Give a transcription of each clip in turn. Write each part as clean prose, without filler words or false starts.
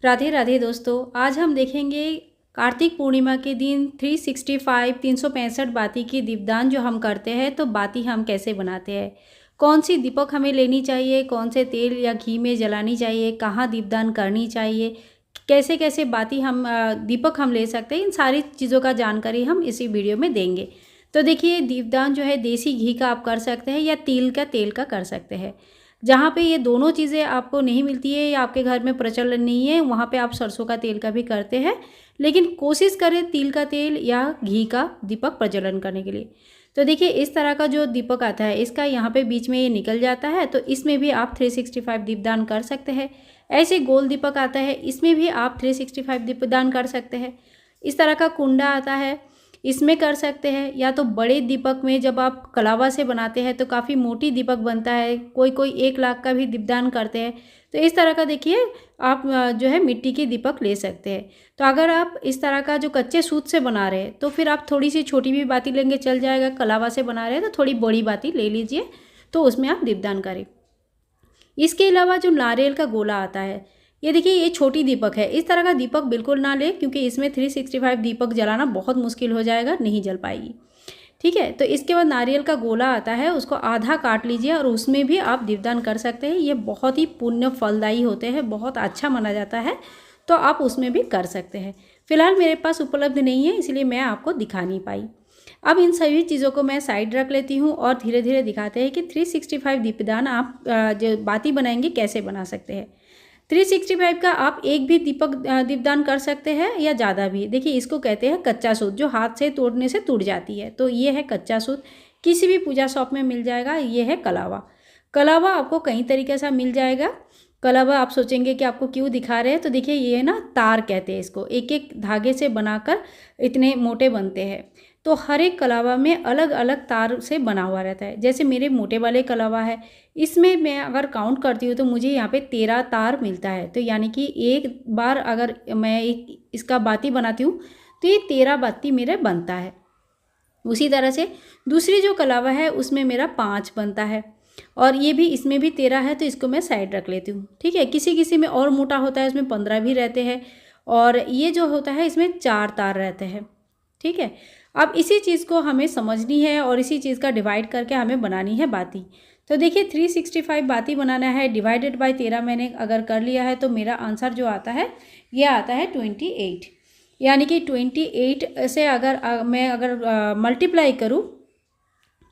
राधे राधे दोस्तों, आज हम देखेंगे कार्तिक पूर्णिमा के दिन 365 बाती की दीपदान जो हम करते हैं, तो बाती हम कैसे बनाते हैं, कौन सी दीपक हमें लेनी चाहिए, कौन से तेल या घी में जलानी चाहिए, कहाँ दीपदान करनी चाहिए, कैसे कैसे बाती हम दीपक हम ले सकते हैं, इन सारी चीज़ों का जानकारी हम इसी वीडियो में देंगे। तो देखिए, दीपदान जो है देसी घी का आप कर सकते हैं या तिल का तेल का कर सकते हैं। जहाँ पे ये दोनों चीज़ें आपको नहीं मिलती है या आपके घर में प्रचलन नहीं है, वहाँ पे आप सरसों का तेल का भी करते हैं, लेकिन कोशिश करें तिल का तेल या घी का दीपक प्रज्वलन करने के लिए। तो देखिए, इस तरह का जो दीपक आता है, इसका यहाँ पे बीच में ये निकल जाता है, तो इसमें भी आप 365 दीपदान कर सकते हैं। ऐसे गोल दीपक आता है, इसमें भी आप 365 दीपदान कर सकते हैं। इस तरह का कुंडा आता है, इसमें कर सकते हैं। या तो बड़े दीपक में जब आप कलावा से बनाते हैं तो काफ़ी मोटी दीपक बनता है, कोई कोई 1 लाख का भी दीपदान करते हैं। तो इस तरह का देखिए आप जो है मिट्टी के दीपक ले सकते हैं। तो अगर आप इस तरह का जो कच्चे सूत से बना रहे हैं तो फिर आप थोड़ी सी छोटी भी बाती लेंगे चल जाएगा। कलावा से बना रहे हैं तो थोड़ी बड़ी बाती ले लीजिए, तो उसमें आप दीपदान करें। इसके अलावा जो नारियल का गोला आता है, ये देखिए ये छोटी दीपक है। इस तरह का दीपक बिल्कुल ना ले, क्योंकि इसमें 365 दीपक जलाना बहुत मुश्किल हो जाएगा, नहीं जल पाएगी। ठीक है, तो इसके बाद नारियल का गोला आता है, उसको आधा काट लीजिए और उसमें भी आप दीपदान कर सकते हैं। ये बहुत ही पुण्य फलदायी होते हैं, बहुत अच्छा माना जाता है, तो आप उसमें भी कर सकते हैं। फिलहाल मेरे पास उपलब्ध नहीं है, इसलिए मैं आपको दिखा नहीं पाई। अब इन सभी चीज़ों को मैं साइड रख लेती हूँ और धीरे धीरे दिखाते हैं कि 365 दीपदान आप जो बाती बनाएंगे कैसे बना सकते हैं। 365 का आप एक भी दीपदान कर सकते हैं या ज़्यादा भी। देखिए, इसको कहते हैं कच्चा सूत, जो हाथ से तोड़ने से टूट जाती है। तो ये है कच्चा सूत, किसी भी पूजा शॉप में मिल जाएगा। ये है कलावा। कलावा आपको कई तरीके से मिल जाएगा। कलावा आप सोचेंगे कि आपको क्यों दिखा रहे हैं, तो देखिए ये ना तार कहते हैं इसको, एक एक धागे से बनाकर इतने मोटे बनते हैं। तो हर एक कलावा में अलग अलग तार से बना हुआ रहता है। जैसे मेरे मोटे वाले कलावा है, इसमें मैं अगर काउंट करती हूँ तो मुझे यहाँ पे 13 तार मिलता है। तो यानी कि एक बार अगर मैं इसका बाती बनाती हूँ तो ये 13 बाती मेरे बनता है। उसी तरह से दूसरी जो कलावा है उसमें मेरा 5 बनता है, और ये भी इसमें भी 13 है, तो इसको मैं साइड रख लेती हूँ। ठीक है, किसी किसी में और मोटा होता है, इसमें 15 भी रहते हैं, और ये जो होता है इसमें 4 तार रहते हैं। ठीक है, अब इसी चीज़ को हमें समझनी है और इसी चीज़ का डिवाइड करके हमें बनानी है बाती। तो देखिए, 365 बाती बनाना है, डिवाइडेड बाय 13 मैंने अगर कर लिया है तो मेरा आंसर जो आता है ये आता है 28। यानी कि 28 से अगर मैं मल्टीप्लाई करूँ,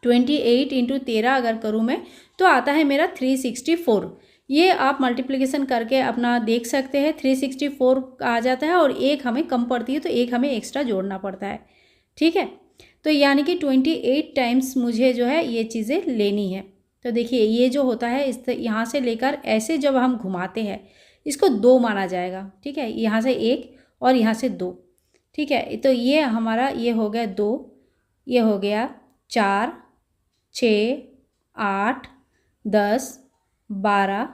28 इंटू 13 अगर करूँ मैं, तो आता है मेरा 364। ये आप मल्टीप्लिकेशन करके अपना देख सकते हैं। 364 आ जाता है और एक हमें कम पड़ती है, तो एक हमें एक्स्ट्रा जोड़ना पड़ता है। ठीक है, तो यानी कि 28 टाइम्स मुझे जो है ये चीज़ें लेनी है। तो देखिए, ये जो होता है इस यहाँ से लेकर ऐसे जब हम घुमाते हैं, इसको 2 माना जाएगा। ठीक है, यहाँ से 1 और यहाँ से 2। ठीक है, तो ये हमारा ये हो गया 2, ये हो गया 4, 6, 8, 10, 12,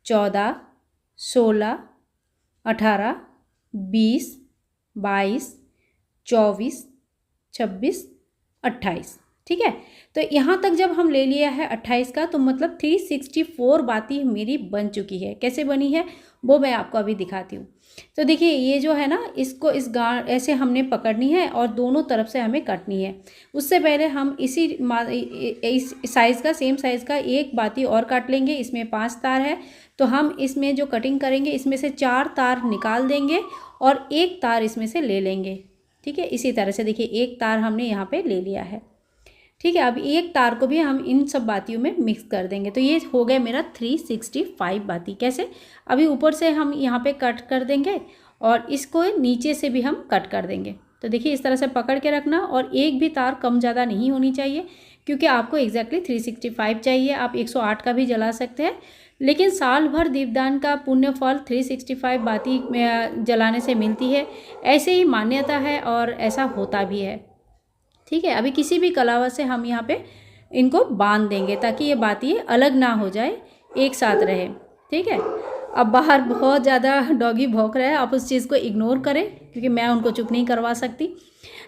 14, 16, 18, 20, 22, 24, 26, 28। ठीक है, तो यहाँ तक जब हम ले लिया है 28 का, तो मतलब 364 बाती मेरी बन चुकी है। कैसे बनी है वो मैं आपको अभी दिखाती हूँ। तो देखिए, ये जो है ना, इसको इस गांठ ऐसे हमने पकड़नी है और दोनों तरफ से हमें काटनी है। उससे पहले हम इस साइज़ का, सेम साइज़ का एक बाती और काट लेंगे। इसमें 5 तार है, तो हम इसमें जो कटिंग करेंगे इसमें से 4 तार निकाल देंगे और 1 तार इसमें से ले लेंगे। ठीक है, इसी तरह से देखिए 1 तार हमने यहाँ पे ले लिया है। ठीक है, अब 1 तार को भी हम इन सब बातियों में मिक्स कर देंगे, तो ये हो गया मेरा 365 बाती। कैसे, अभी ऊपर से हम यहाँ पे कट कर देंगे और इसको नीचे से भी हम कट कर देंगे। तो देखिए, इस तरह से पकड़ के रखना, और एक भी तार कम ज़्यादा नहीं होनी चाहिए, क्योंकि आपको एग्जैक्टली 365 चाहिए। आप 108 का भी जला सकते हैं, लेकिन साल भर दीपदान का पुण्य फल 365 बाती जलाने से मिलती है, ऐसे ही मान्यता है और ऐसा होता भी है। ठीक है, अभी किसी भी कलावा से हम यहाँ पे इनको बांध देंगे ताकि ये बाती अलग ना हो जाए, एक साथ रहे। ठीक है, अब बाहर बहुत ज़्यादा डॉगी भौंक रहा है, आप उस चीज़ को इग्नोर करें, क्योंकि मैं उनको चुप नहीं करवा सकती।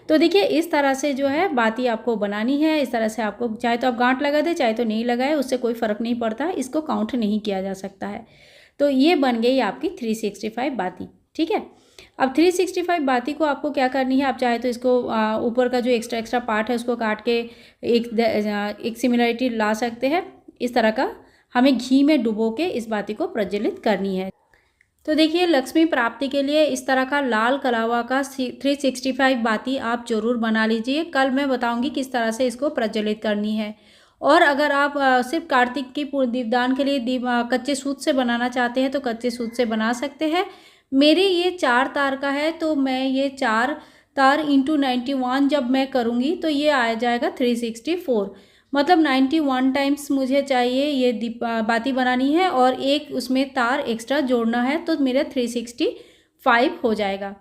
तो देखिए, इस तरह से जो है बाती आपको बनानी है। इस तरह से आपको चाहे तो आप गांठ लगा दें, चाहे तो नहीं लगाए, उससे कोई फ़र्क नहीं पड़ता है, इसको काउंट नहीं किया जा सकता है। तो ये बन गई आपकी 365 बाती। ठीक है, अब 365 बाती को आपको क्या करनी है, आप चाहे तो इसको ऊपर का जो एक्स्ट्रा पार्ट है उसको काट के एक सिमिलरिटी ला सकते हैं। इस तरह का हमें घी में डुबो के इस बाती को प्रज्वलित करनी है। तो देखिए, लक्ष्मी प्राप्ति के लिए इस तरह का लाल कलावा का 365 बाती आप जरूर बना लीजिए। कल मैं बताऊंगी किस तरह से इसको प्रज्वलित करनी है। और अगर आप सिर्फ कार्तिक की दीपदान के लिए कच्चे सूत से बनाना चाहते हैं तो कच्चे सूत से बना सकते हैं। मेरे ये 4 तार का है, तो मैं ये 4 तार इंटू 91 जब मैं करूँगी तो ये आ जाएगा 364, मतलब 91 टाइम्स मुझे चाहिए ये बाती बनानी है और एक उसमें तार एक्स्ट्रा जोड़ना है, तो मेरा 365 हो जाएगा।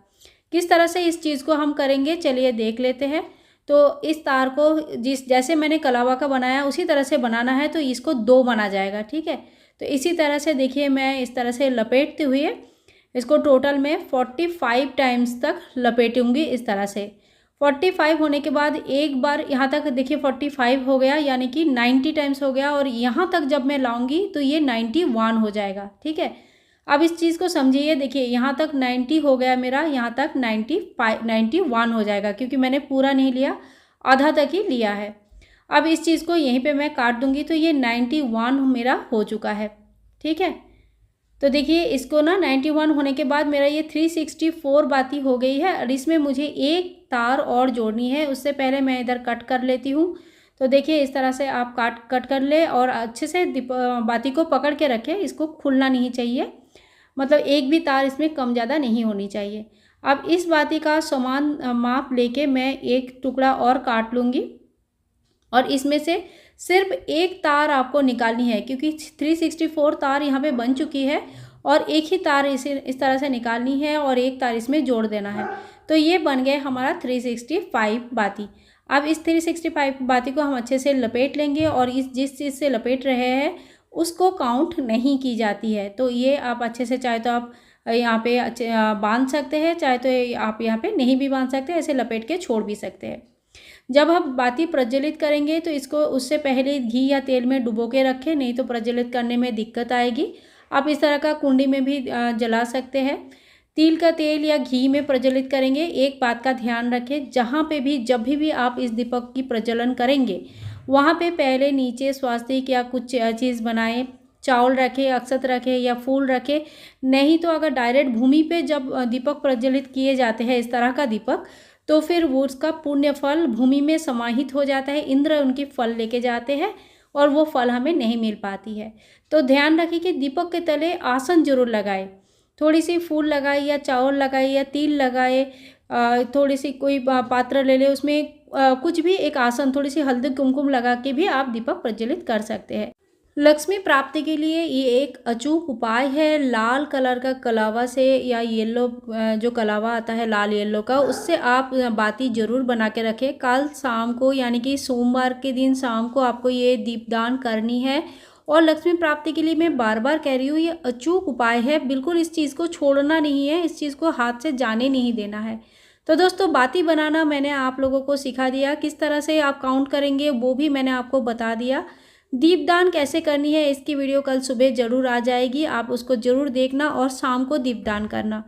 किस तरह से इस चीज़ को हम करेंगे चलिए देख लेते हैं। तो इस तार को जैसे मैंने कलावा का बनाया उसी तरह से बनाना है, तो इसको 2 बना जाएगा। ठीक है, तो इसी तरह से देखिए मैं इस तरह से लपेटते हुए इसको टोटल में 45 टाइम्स तक लपेटूंगी। इस तरह से 45 होने के बाद एक बार यहाँ तक देखिए 45 हो गया, यानी कि 90 टाइम्स हो गया, और यहाँ तक जब मैं लाऊंगी तो ये 91 हो जाएगा। ठीक है, अब इस चीज़ को समझिए, देखिए यहाँ तक 90 हो गया मेरा, यहाँ तक 91 हो जाएगा, क्योंकि मैंने पूरा नहीं लिया, आधा तक ही लिया है। अब इस चीज़ को यहीं पे मैं काट दूंगी तो ये 91 मेरा हो चुका है। ठीक है, तो देखिए इसको ना 91 होने के बाद मेरा ये 364 बाती हो गई है, और इसमें मुझे एक तार और जोड़नी है। उससे पहले मैं इधर कट कर लेती हूँ। तो देखिए इस तरह से आप कट कर ले और अच्छे से बाती को पकड़ के रखें, इसको खुलना नहीं चाहिए, मतलब एक भी तार इसमें कम ज़्यादा नहीं होनी चाहिए। अब इस बाती का समान माप लेके मैं एक टुकड़ा और काट लूँगी, और इसमें से सिर्फ एक तार आपको निकालनी है, क्योंकि 364 तार यहाँ पे बन चुकी है, और एक ही तार इसे इस तरह से निकालनी है और एक तार इसमें जोड़ देना है। तो ये बन गए हमारा 365 बाती। अब इस 365 बाती को हम अच्छे से लपेट लेंगे, और जिस चीज़ से लपेट रहे हैं उसको काउंट नहीं की जाती है। तो ये आप अच्छे से चाहे तो आप यहाँ पे अच्छे बांध सकते हैं, चाहे तो आप यहाँ पे नहीं भी बांध सकते, ऐसे लपेट के छोड़ भी सकते हैं। जब हम बाती प्रज्वलित करेंगे तो इसको उससे पहले घी या तेल में डुबो के रखें, नहीं तो प्रज्वलित करने में दिक्कत आएगी। आप इस तरह का कुंडी में भी जला सकते हैं। तिल का तेल या घी में प्रज्वलित करेंगे, एक बात का ध्यान रखें, जहाँ पे भी जब भी आप इस दीपक की प्रज्वलन करेंगे वहाँ पे पहले नीचे स्वास्तिक या कुछ चीज़ बनाएं, चावल रखें, अक्षत रखें या फूल रखें। नहीं तो अगर डायरेक्ट भूमि पे जब दीपक प्रज्वलित किए जाते हैं इस तरह का दीपक, तो फिर वो उसका पुण्य फल भूमि में समाहित हो जाता है, इंद्र उनकी फल लेके जाते हैं और वो फल हमें नहीं मिल पाती है। तो ध्यान रखिए कि दीपक के तले आसन जरूर लगाए, थोड़ी सी फूल लगाए या चावल लगाए या तिल लगाए, थोड़ी सी कोई पात्र ले ले, उसमें कुछ भी एक आसन, थोड़ी सी हल्दी कुमकुम लगा के भी आप दीपक प्रज्वलित कर सकते हैं। लक्ष्मी प्राप्ति के लिए ये एक अचूक उपाय है। लाल कलर का कलावा से या येलो जो कलावा आता है लाल येलो का, उससे आप बाती जरूर बना के रखें। कल शाम को यानी कि सोमवार के दिन शाम को आपको ये दीपदान करनी है। और लक्ष्मी प्राप्ति के लिए मैं बार बार कह रही हूँ, ये अचूक उपाय है, बिल्कुल इस चीज़ को छोड़ना नहीं है, इस चीज़ को हाथ से जाने नहीं देना है। तो दोस्तों, बाती बनाना मैंने आप लोगों को सिखा दिया, किस तरह से आप काउंट करेंगे वो भी मैंने आपको बता दिया। दीपदान कैसे करनी है इसकी वीडियो कल सुबह ज़रूर आ जाएगी, आप उसको ज़रूर देखना और शाम को दीपदान करना।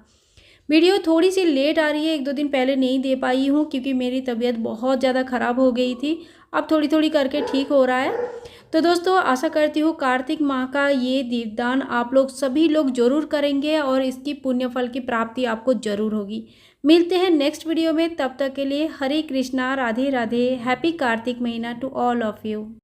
वीडियो थोड़ी सी लेट आ रही है, 1-2 दिन पहले नहीं दे पाई हूँ क्योंकि मेरी तबीयत बहुत ज़्यादा ख़राब हो गई थी, अब थोड़ी थोड़ी करके ठीक हो रहा है। तो दोस्तों, आशा करती हूँ कार्तिक माह का ये दीपदान आप लोग सभी लोग ज़रूर करेंगे और इसकी पुण्य फल की प्राप्ति आपको ज़रूर होगी। मिलते हैं नेक्स्ट वीडियो में, तब तक के लिए हरे कृष्णा, राधे राधे, हैप्पी कार्तिक महीना टू ऑल ऑफ यू।